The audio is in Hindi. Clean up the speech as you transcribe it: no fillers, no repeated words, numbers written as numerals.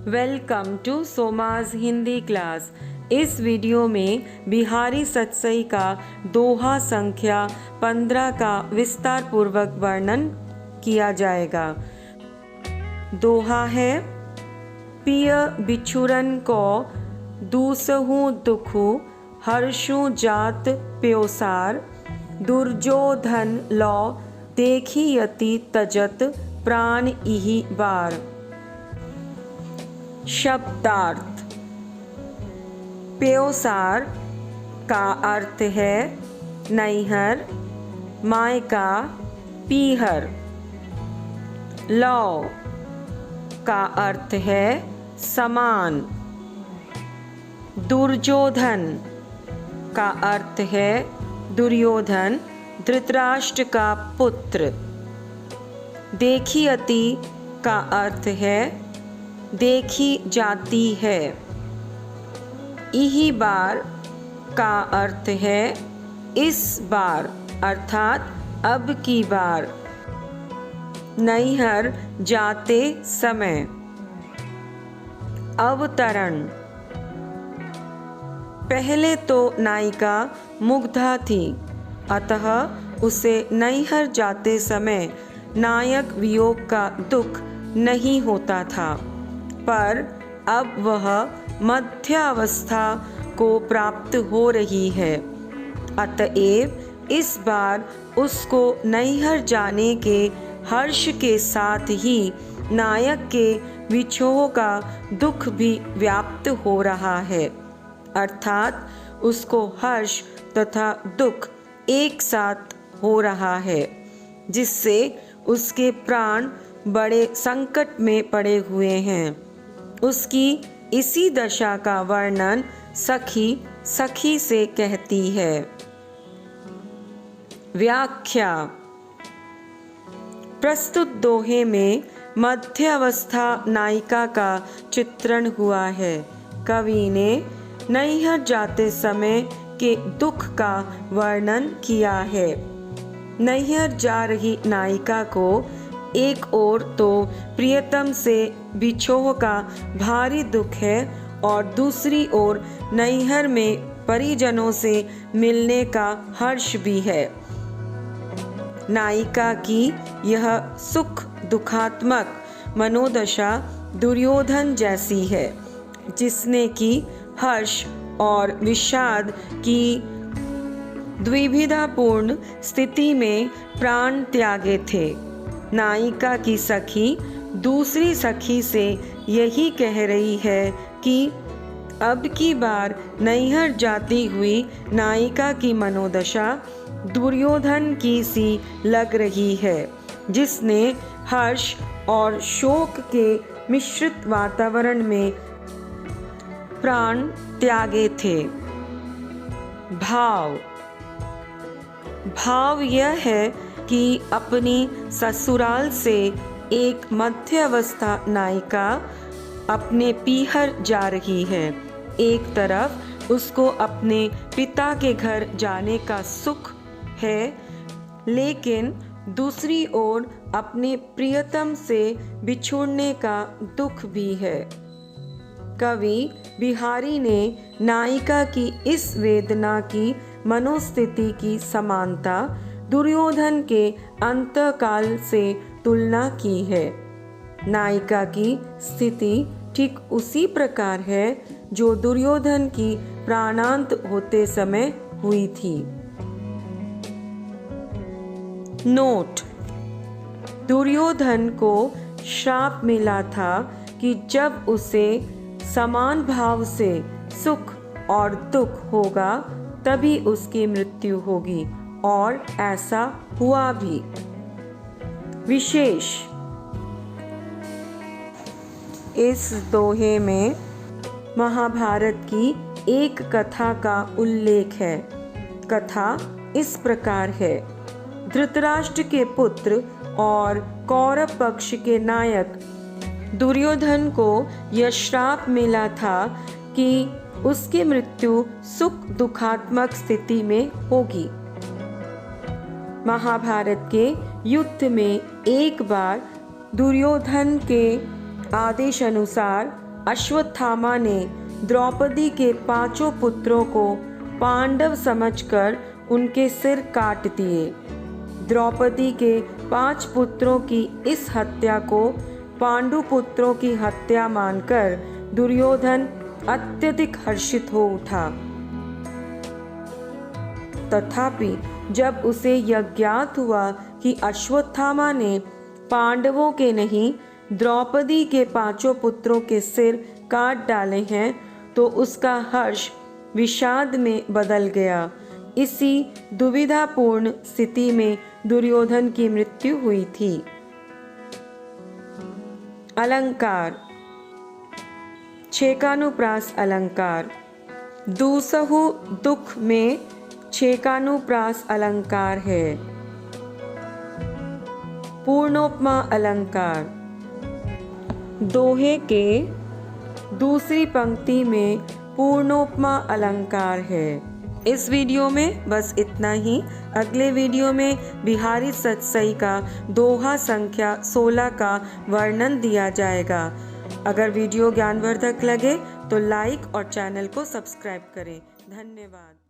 Welcome to Somaj Hindi class. इस वीडियो में बिहारी सतसई का दोहा संख्या 15 का विस्तार पूर्वक वर्णन किया जाएगा। दोहा है, पिय बिछुरन को दूसहु दुखु, हर्षु जात प्योसार, दुर्योधन लौ देखी यति तजत, प्राण इहि बार। शब्दार्थ। प्योसार का अर्थ है नैहर, मायका, पीहर। लौ का अर्थ है समान। दुर्योधन का अर्थ है दुर्योधन, धृतराष्ट्र का पुत्र। देखियति का अर्थ है देखी जाती है। इही बार का अर्थ है इस बार, अर्थात अब की बार। नैहर जाते समय। अवतरण। पहले तो नायिका मुग्धा थी, अतः उसे नैहर जाते समय नायक वियोग का दुख नहीं होता था, पर अब वह मध्यावस्था को प्राप्त हो रही है। अतएव इस बार उसको नैहर जाने के हर्ष के साथ ही नायक के विछोह का दुख भी व्याप्त हो रहा है, अर्थात उसको हर्ष तथा दुख एक साथ हो रहा है, जिससे उसके प्राण बड़े संकट में पड़े हुए हैं। उसकी इसी दशा का वर्णन सखी से कहती है। व्याख्या। प्रस्तुत दोहे में मध्यावस्था नायिका का चित्रण हुआ है। कवि ने नैहर जाते समय के दुख का वर्णन किया है। नैहर जा रही नायिका को एक ओर तो प्रियतम से बिछोह का भारी दुख है और दूसरी ओर नैहर में परिजनों से मिलने का हर्ष भी है। नायिका की यह सुख दुखात्मक मनोदशा दुर्योधन जैसी है, जिसने कि हर्ष और विषाद की द्विविधापूर्ण स्थिति में प्राण त्यागे थे। नायिका की सखी दूसरी सखी से यही कह रही है कि अब की बार नैहर जाती हुई नायिका की मनोदशा दुर्योधन की सी लग रही है, जिसने हर्ष और शोक के मिश्रित वातावरण में प्राण त्यागे थे। भाव यह है कि अपनी ससुराल से एक मध्यावस्था नायिका अपने पीहर जा रही है। एक तरफ उसको अपने पिता के घर जाने का सुख है, लेकिन दूसरी ओर अपने प्रियतम से बिछुड़ने का दुख भी है। कवि बिहारी ने नायिका की इस वेदना की मनोस्थिति की समानता दुर्योधन के अंतकाल से तुलना की है। नायिका की स्थिति ठीक उसी प्रकार है जो दुर्योधन की प्राणांत होते समय हुई थी। नोट। दुर्योधन को श्राप मिला था कि जब उसे समान भाव से सुख और दुख होगा तभी उसकी मृत्यु होगी, और ऐसा हुआ भी। विशेष। इस दोहे में महाभारत की एक कथा का उल्लेख है। कथा इस प्रकार है। धृतराष्ट्र के पुत्र और कौरव पक्ष के नायक दुर्योधन को यह श्राप मिला था कि उसकी मृत्यु सुख दुखात्मक स्थिति में होगी। महाभारत के युद्ध में एक बार दुर्योधन के आदेश अनुसार अश्वत्थामा ने द्रौपदी के 5 पुत्रों को पांडव समझकर उनके सिर काट दिए। द्रौपदी के 5 पुत्रों की इस हत्या को पांडु पुत्रों की हत्या मानकर दुर्योधन अत्यधिक हर्षित हो उठा। तथापि जब उसे यह ज्ञात हुआ कि अश्वत्थामा ने पांडवों के नहीं द्रौपदी के 5 पुत्रों के सिर काट डाले हैं, तो उसका हर्ष विषाद में बदल गया। इसी दुविधापूर्ण स्थिति में दुर्योधन की मृत्यु हुई थी। अलंकार। छेकानुप्रास अलंकार। दूसहु दुख में छेकानुप्रास अलंकार है। पूर्णोपमा अलंकार। दोहे के दूसरी पंक्ति में पूर्णोपमा अलंकार है। इस वीडियो में बस इतना ही। अगले वीडियो में बिहारी सतसई का दोहा संख्या 16 का वर्णन दिया जाएगा। अगर वीडियो ज्ञानवर्धक लगे तो लाइक और चैनल को सब्सक्राइब करें। धन्यवाद।